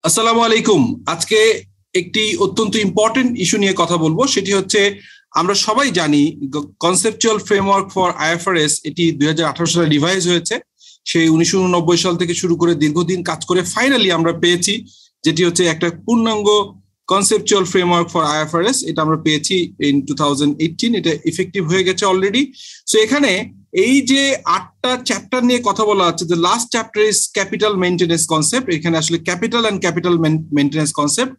আসসালামু আলাইকুম। আজকে একটি অত্যন্ত ইম্পর্টেন্ট ইস্যু নিয়ে কথা বলবো, সেটি হচ্ছে আমরা সবাই জানি কনসেপচুয়াল ফ্রেমওয়ার্ক ফর আইএফআরএস এটি 2018 সালে রিভাইজ হয়েছে। সেই 1989 সাল থেকে শুরু করে দীর্ঘদিন কাজ করে ফাইনালি আমরা পেয়েছি যেটি হচ্ছে একটা পূর্ণাঙ্গ কনসেপচুয়াল ফ্রেমওয়ার্ক ফর আইএফআরএস। এটা আমরা পেয়েছি ইন 2018, এটা ইফেক্টিভ হয়ে গেছে অলরেডি। সো এখানে এই যে 8টা চ্যাপ্টার নিয়ে কথা বলা হচ্ছে, যে last chapter is capital maintenance concept. এখানে আসলে capital and capital maintenance concept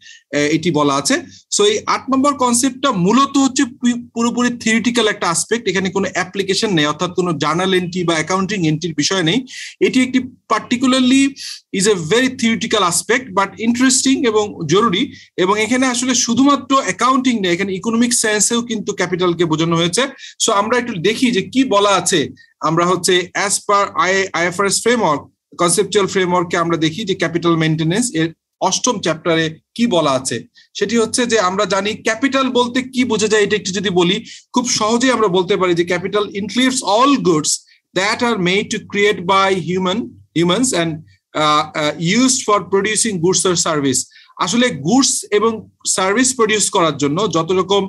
এটি বলা আছে। সো এই 8 নম্বর কনসেপ্টটা মূলত হচ্ছে পুরোপুরি থিওরিটিক্যাল একটা আসপেক্ট। এখানে কোনো অ্যাপ্লিকেশন নেই, অর্থাৎ কোনো জার্নাল এন্ট্রি বা অ্যাকাউন্টিং এন্ট্রির বিষয় নেই। এটি একটি particularly is a very theoretical aspect, but interesting এবং জরুরি। এবং এখানে আসলে শুধুমাত্র অ্যাকাউন্টিং নেই, এখানে ইকোনমিক সেন্সেও কিন্তু ক্যাপিটালকে বোঝানো হয়েছে। সো আমরা একটু দেখি যে কি বলা আছে। আমরা হচ্ছে as per IFRS framework, conceptual ফ্রেমওয়ার্ককে আমরা দেখি যে ক্যাপিটাল মেইনটেনেন্স এর 8ম চ্যাপ্টারে কি বলা আছে। সেটি হচ্ছে যে আমরা জানি ক্যাপিটাল বলতে কি বোঝা যায়, এটা একটু যদি বলি খুব সহজেই আমরা বলতে পারি যে capital includes all goods that are made to create by humans and used for producing goods or service। আসলে গুডস এবং সার্ভিস প্রডিউস করার জন্য যত রকম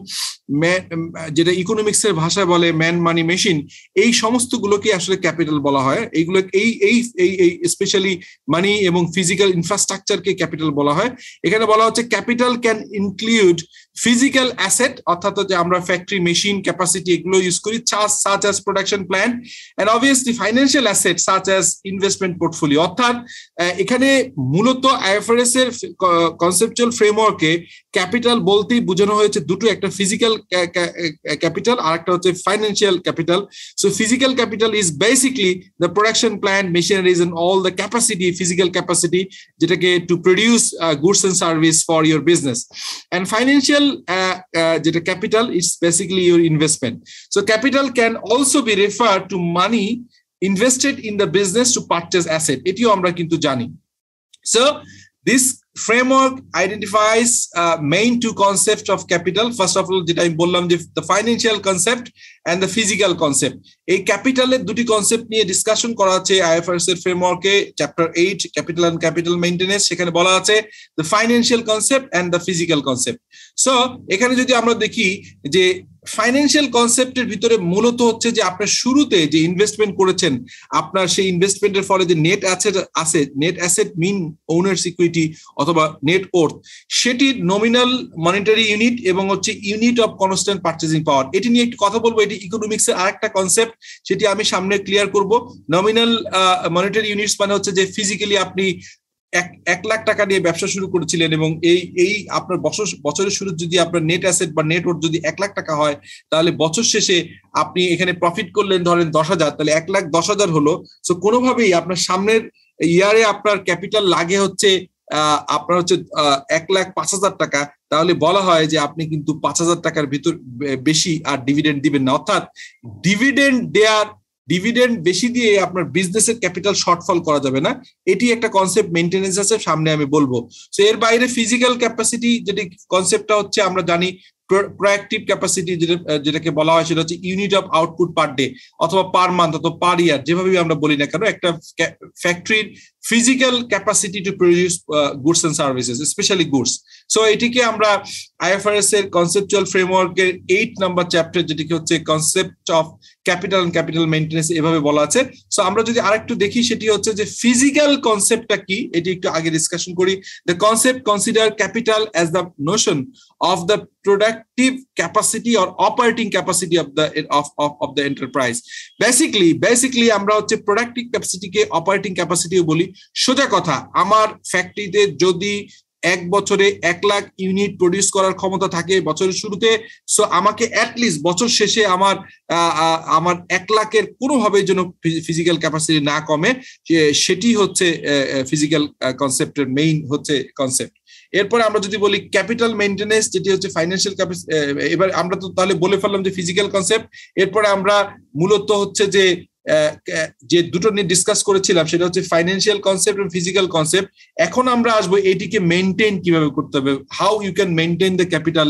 যেটা ইকোনমিক্স এর ভাষায় বলে ম্যান মানি মেশিন, এই সমস্ত গুলোকে আসলে ক্যাপিটাল বলা হয়। এইগুলো এই স্পেশালি মানি এবং ফিজিক্যাল ইনফ্রাস্ট্রাকচারকে ক্যাপিটাল বলা হয়। এখানে বলা হচ্ছে capital can include physical asset, অর্থাৎ যে আমরা ফ্যাক্টরি মেশিন ক্যাপাসিটি এগুলো ইউজ করি, such as production plant, and obviously financial asset such as investment portfolio. অর্থাৎ এখানে মূলত আইএফআরএস এর কনসেপচুয়াল ফ্রেমওয়ার্কে ক্যাপিটাল বলতেই বোঝানো হয়েছে দুটো, একটা ফিজিক্যাল ক্যাপিটাল আর একটা হচ্ছে financial capital. So physical capital is basically the production plant, machineries and all the capacity, physical capacity যেটাকে to produce goods and service for your business. And financial যেটা capital is basically your investment. So capital can also be refer to money invested in the business to purchase asset, এটিও আমরা কিন্তু জানি। So this framework identifies main two concepts of capital. First of all, যেটা আমি বললাম যে the financial concept and the physical concept। এই ক্যাপিটালের দুটি কনসেপ্ট নিয়ে ডিসকাশন করা আছে আইএফআরএস এর ফ্রেমওয়ার্কে, chapter 8 capital and capital maintenance. সেখানে বলা আছে the financial concept and the physical concept। So এখানে যদি আমরা দেখি যে ফাইন্যান্সিয়াল কনসেপ্টের ভিতরে মূলত হচ্ছে যে আপনার শুরুতে যে ইনভেস্টমেন্ট করেছেন, আপনার সেই ইনভেস্টমেন্টের ফলে যে নেট অ্যাসেট মিন ওনার্স ইকুইটি অথবা নেট ওর্থ, সেটি নমিনাল মনিটারি ইউনিট এবং হচ্ছে ইউনিট অফ কনস্ট্যান্ট পারচেজিং পাওয়ার। এটি নিয়ে একটু কথা বলবো, এটি ইকোনমিক্সের আরেকটা কনসেপ্ট, সেটি আমি সামনে ক্লিয়ার করব। নমিনাল মনিটারি ইউনিটস মানে হচ্ছে যে ফিজিক্যালি আপনি 1 লাখ টাকা দিয়ে ব্যবসা শুরু করেছিলেন এবং এই আপনার বছরের শুরু যদি আপনার নেট অ্যাসেট বা নেট ওয়ার্থ যদি 1 লাখ টাকা হয়, তাহলে বছর শেষে আপনি এখানে প্রফিট করলেন ধরেন 10,000, তাহলে 1,10,000 হলো। সো কোনোভাবেই আপনার সামনের ইয়ারে আপনার ক্যাপিটাল লাগে হচ্ছে আপনার হচ্ছে 1,05,000 টাকা, তাহলে বলা হয় যে আপনি কিন্তু 5,000 টাকার ভিতর বেশি আর ডিভিডেন্ড দিবেন না। অর্থাৎ ডিভিডেন্ড বেশি দিয়ে আপনার বিজনেসের ক্যাপিটাল শর্টফল করা যাবে না। এটি একটা কনসেপ্ট মেইনটেনেন্স আছে, সামনে আমি বলবো। সো এর বাইরে ফিজিক্যাল ক্যাপাসিটি যেটি কনসেপ্টটা হচ্ছে আমরা জানি প্রোঅ্যাক্টিভ ক্যাপাসিটি যেটাকে বলা হয় সেটা হচ্ছে unit of output per day অথবা পার মান্থ অথবা পার ইয়ার, যেভাবে আমরা বলি না কেন, একটা ফ্যাক্টরির physical capacity to produce goods and services, specially goods. So এটিকে আমরা আইএফআরএস এর কনসেপচুয়াল ফ্রেমওয়ার্কের 8 নাম্বার চ্যাপ্টার, যেটিকে হচ্ছে concept of capital and capital maintenance, এভাবে বলা আছে। সো আমরা যদি আরেকটু দেখি, সেটি হচ্ছে যে ফিজিক্যাল কনসেপ্টটা কি, এটি একটু আগে ডিসকাশন করি। The concept consider capital as the Notion of the productive capacity or operating capacity of the enterprise। basically আমরা হচ্ছে প্রোডাক্টিভ ক্যাপাসিটিকে অপারেটিং ক্যাপাসিটিও বলি। সোজা কথা, আমার ফ্যাক্টরিতে যদি 1 বছরে 1 লাখ ইউনিট প্রডিউস করার ক্ষমতা থাকে বছরের শুরুতে, সো আমাকে অ্যাটলিস্ট বছর শেষে আমার 1 লাখের কোনোভাবে যেন ফিজিক্যাল ক্যাপাসিটি না কমে, সেটি হচ্ছে ফিজিক্যাল কনসেপ্টের মেইন হচ্ছে কনসেপ্ট। এরপরে আমরা যদি বলি ক্যাপিটাল মেইনটেনেন্স, যেটি হচ্ছে ফাইন্যান্সিয়াল ক্যাপাসিটি। এবার আমরা তো তাহলে বলে ফেললাম যে ফিজিক্যাল কনসেপ্ট। এরপরে আমরা মূলত হচ্ছে যে দুটো নিয়ে ডিসকাস করেছিলাম, সেটা হচ্ছে ফাইন্যান্সিয়াল কনসেপ্ট এবং ফিজিক্যাল কনসেপ্ট। এখন আমরা আসবো এটিকে মেইনটেইন কিভাবে করতে হবে, how you can maintain the capital,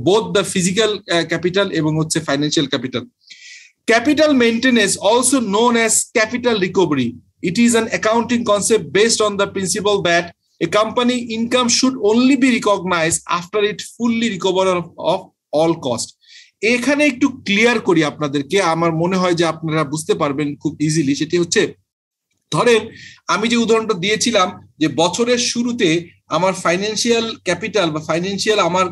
both the physical capital এবং হচ্ছে financial capital. Capital maintenance, also known as capital recovery, it is an accounting concept based on the principle that A company income should only be recognized after it fully recover of all cost. এখানে একটু clear করি আপনাদেরকে, আমার মনে হয় যে আপনারা বুঝতে পারবেন খুব ইজিলি। সেটি হচ্ছে, ধরেন আমি যে উদাহরণটা দিয়েছিলাম যে বছরের শুরুতে আমার ফাইন্যান্সিয়াল ক্যাপিটাল বা ফাইন্যান্সিয়াল আমার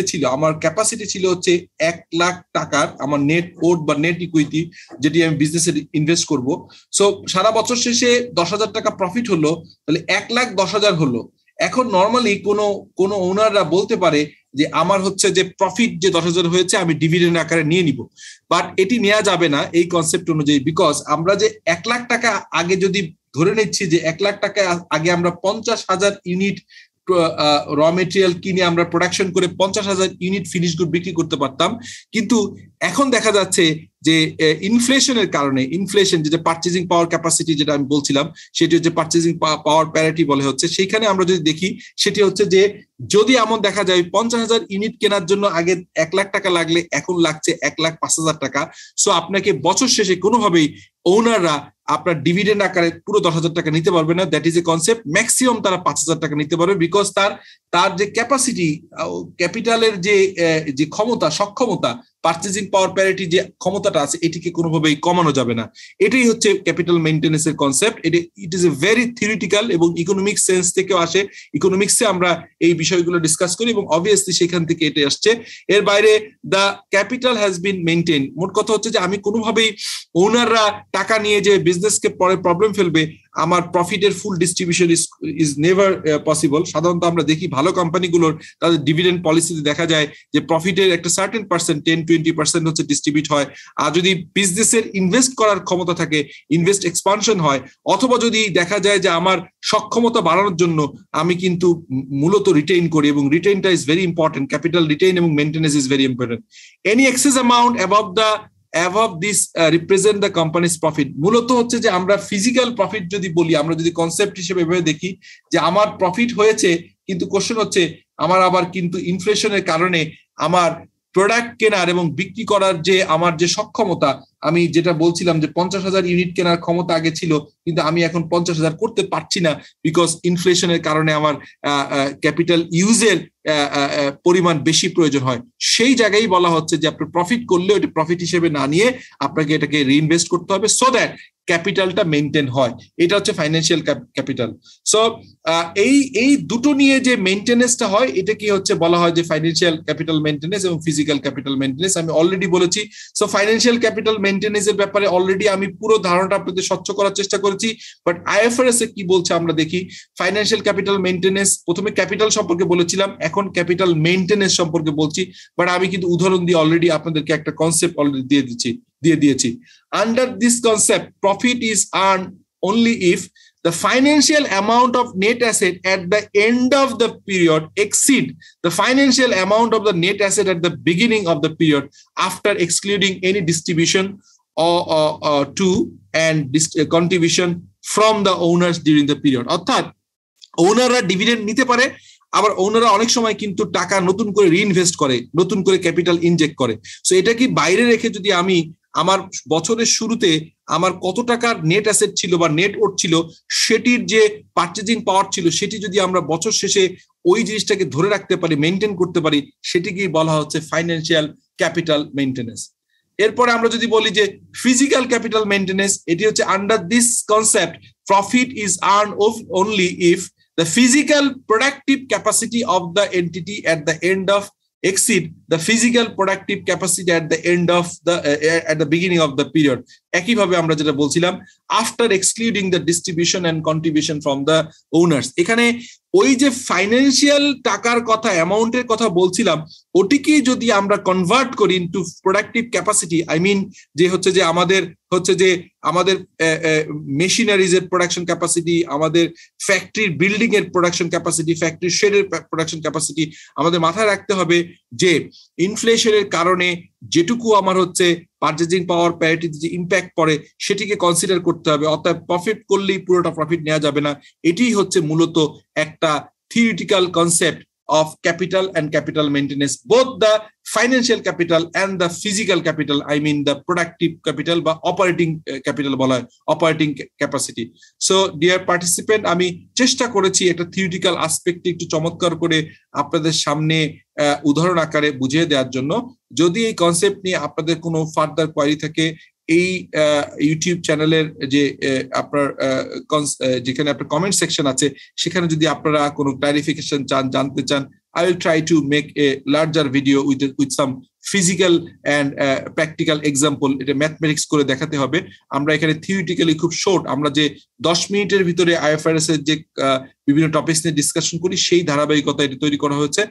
ছিল, আমার ক্যাপাসিটি ছিল হচ্ছে 1 লাখ টাকার আমার নেট ওর্থ বা নেট ইকুইটি, যেটি আমি বিজনেসে ইনভেস্ট করব। সো সারা বছর শেষে 10,000 টাকা প্রফিট হলো, তাহলে 1,10,000 হলো। এখন নর্মালি কোনো ওনাররা বলতে পারে যে আমার হচ্ছে যে প্রফিট যে 10,000 হয়েছে আমি ডিভিডেন্ড আকারে নিয়ে নিব, বাট এটি নেওয়া যাবে না এই কনসেপ্ট অনুযায়ী। বিকজ আমরা যে 1 লাখ টাকা আগে যদি ধরে নিচ্ছি যে 1 লাখ টাকা আগে আমরা 50,000 ইউনিট র মেটেরিয়াল কিনে আমরা প্রোডাকশন করে 50,000 ইউনিট ফিনিশ গুড বিক্রি করতে পারতাম, কিন্তু এখন দেখা যাচ্ছে যে ইনফ্লেশনের কারণে, ইনফ্লেশন যেটা পারচেজিং পাওয়ার ক্যাপাসিটি যেটা আমি বলছিলাম, সেটি হচ্ছে পারচেজিং পাওয়ার প্যারিটি বলে হচ্ছে, সেইখানে আমরা যদি দেখি সেটি হচ্ছে যে যদি এমন দেখা যায় 50,000 ইউনিট কেনার জন্য আগে 1 লাখ টাকা লাগলে এখন লাগছে 1,05,000 টাকা। সো আপনাকে বছর শেষে কোনোভাবেই ওনাররা আপনার ডিভিডেন্ড আকারে পুরো 10,000 টাকা নিতে পারবে না। That is a concept. Maximum তারা 5,000 টাকা নিতে পারবে, বিকজ তার যে ক্যাপাসিটি, ক্যাপিটালের যে ক্ষমতা, সক্ষমতা, পারচেজিং পাওয়ার প্যারিটি যে ক্ষমতাটা আছে, এটিকে কোনোভাবেই কমানো যাবে না। এটাই হচ্ছে ক্যাপিটাল মেইনটেনেন্সের concept. It is a very theoretical এবং ইকোনমিক সেন্স থেকেও আসে। ইকোনমিক্সে আমরা এই বিষয়গুলো ডিসকাস করি এবং অবভিয়াসলি সেখান থেকে এটা আসছে। এর বাইরে the capital has been maintain. মোট কথা হচ্ছে যে আমি কোনোভাবেই ওনাররা টাকা নিয়ে যে বিজনেসকে পরে প্রবলেম ফেলবে, আমার প্রফিটের ফুল ডিস্ট্রিবিউশন ইজ নেভার পসিবল। সাধারণত আমরা দেখি ভালো কোম্পানিগুলোর তাদের ডিভিডেন্ড পলিসিতে দেখা যায় যে প্রফিটের একটা সার্টেন পার্সেন্ট, 10-20% হচ্ছে ডিস্ট্রিবিউট হয়। আর যদি বিজনেসের ইনভেস্ট করার ক্ষমতা থাকে, ইনভেস্ট এক্সপানশন হয়, অথবা যদি দেখা যায় যে আমার সক্ষমতা বাড়ানোর জন্য আমি কিন্তু মূলত রিটেইন করি, এবং রিটেইনটা is very important. Capital retain এবং maintenance is very important. Any excess amount above this represent the company's profit। মূলত হচ্ছে যে আমরা ফিজিক্যাল প্রফিট যদি বলি, আমরা যদি কনসেপ্ট হিসেবে ভেবে দেখি যে আমার প্রফিট হয়েছে, কিন্তু কোশ্চেন হচ্ছে আমার আবার কিন্তু ইনফ্লেশনের কারণে আমার প্রোডাক্ট কেনার এবং বিক্রি করার যে আমার যে সক্ষমতা, আমি যেটা বলছিলাম যে 50,000 ইউনিট কেনার ক্ষমতা আগে ছিল, কিন্তু আমি এখন 50,000 করতে পারছি না, বিকজ ইনফ্লেশনের কারণে আমার ক্যাপিটাল ইউজের পরিমাণ বেশি প্রয়োজন হয়। সেই জায়গায় বলা হচ্ছে যে আপনি প্রফিট করলে ওটা প্রফিট হিসেবে না নিয়ে আপনাকে এটাকে রিইনভেস্ট করতে হবে, সো দ্যাট ক্যাপিটালটা মেনটেন হয়। এটা হচ্ছে ফাইন্যান্সিয়াল ক্যাপিটাল। সো এই দুটো নিয়ে যে মেনটেনেন্সটা হয়, এটা কি হচ্ছে বলা হয় যে ফাইন্যান্সিয়াল ক্যাপিটাল মেনটেনেন্স এবং ফিজিক্যাল ক্যাপিটাল মেনটেনেন্স। আমি অলরেডি বলেছি। সো ফাইন্যান্সিয়াল ক্যাপিটাল মেনটেনেন্সের ব্যাপারে অলরেডি আমি পুরো ধারণাটা আপনাদের স্বচ্ছ করার চেষ্টা করেছি, বাট আইএফআরএস এ কি বলছে আমরা দেখি। ফাইন্যান্সিয়াল ক্যাপিটাল মেনটেনেন্স, প্রথমে ক্যাপিটাল সম্পর্কে বলেছিলাম, এখন ক্যাপিটাল মেনটেনেন্স সম্পর্কে বলছি, বাট আমি কিন্তু উদাহরণ দিয়ে অলরেডি আপনাদেরকে একটা কনসেপ্ট অলরেডি দিয়ে দিয়েছি। Under this concept, profit is earned only if the financial amount of net asset at the end of the period exceed the financial amount of the net asset at the beginning of the period, after excluding any distribution or to and contribution from the owners during the period। অর্থাৎ ওনাররা dividend নিতে পারে, আবার ওনারা অনেক সময় কিন্তু টাকা নতুন করে রিইনভেস্ট করে, নতুন করে ক্যাপিটাল ইনজেক্ট করে। সো এটা কি বাইরে রেখে যদি আমি আমার বছরের শুরুতে আমার কত টাকার নেট অ্যাসেট ছিল বা নেট ওর্থ ছিল, সেটির যে পারচেজিং পাওয়ার ছিল, সেটি যদি আমরা বছর শেষে ওই জিনিসটাকে ধরে রাখতে পারি, মেনটেন করতে পারি, সেটিকেই বলা হচ্ছে ফাইন্যান্সিয়াল ক্যাপিটাল মেইনটেনেন্স। এরপরে আমরা যদি বলি যে ফিজিক্যাল ক্যাপিটাল মেইনটেনেন্স, এটি হচ্ছে under this concept profit is earn only if the physical productive capacity of the entity at the end of exceed the physical productive capacity at the end of the at the beginning of the period। একইভাবে আমরা যেটা বলছিলাম, after excluding the distribution and contribution from the owners। এখানে ওই যে financial টাকার কথা, অ্যামাউন্টের কথা বলছিলাম, ওটিকে যদি আমরা কনভার্ট করি into productive capacity, I mean যে হচ্ছে যে আমাদের মেশিনারিজ এর প্রোডাকশন ক্যাপাসিটি, আমাদের ফ্যাক্টরির বিল্ডিং এর প্রোডাকশন ক্যাপাসিটি, ফ্যাক্টরি শেডের প্রোডাকশন ক্যাপাসিটি, আমাদের মাথায় রাখতে হবে যে ইনফ্লেশনের কারণে যেটুকু আমার হচ্ছে পারচেজিং পাওয়ার প্যারিটিতে যে ইম্প্যাক্ট পড়ে, সেটিকে কনসিডার করতে হবে। অর্থাৎ প্রফিট করলেই পুরোটা প্রফিট নেওয়া যাবে না। এটি হচ্ছে মূলত একটা theoretical concept of capital and capital maintenance, both the financial capital and the physical capital, I mean the productive capital বা operating capital বলা হয়, operating capacity. So dear participant, আমি চেষ্টা করেছি একটা থিওরিটিক্যাল অ্যাসপেক্ট একটু চমৎকার করে আপনাদের সামনে উদাহরণ আকারে বুঝিয়ে দেওয়ার জন্য। যদি এই কনসেপ্ট নিয়ে আপনাদের কোনো ফার্দার কোয়ারি থাকে, এই ইউটিউব চ্যানেলের যে আপনার যেখানে আপনার কমেন্ট সেকশন আছে, সেখানে যদি আপনারা কোনো ক্লারিফিকেশন চান, জানতে চান, I will try to make a larger video with some physical and practical example. এটা ম্যাথমেটিক্স করে দেখাতে হবে। আমরা এখানে থিওরিটিক্যালি খুব শর্ট, আমরা যে 10 মিনিটের ভিতরে আইএফআরএস এর যে বিভিন্ন টপিকস নিয়ে ডিসকাশন করি, সেই ধারাবাহিকতা এটা তৈরি করা হয়েছে।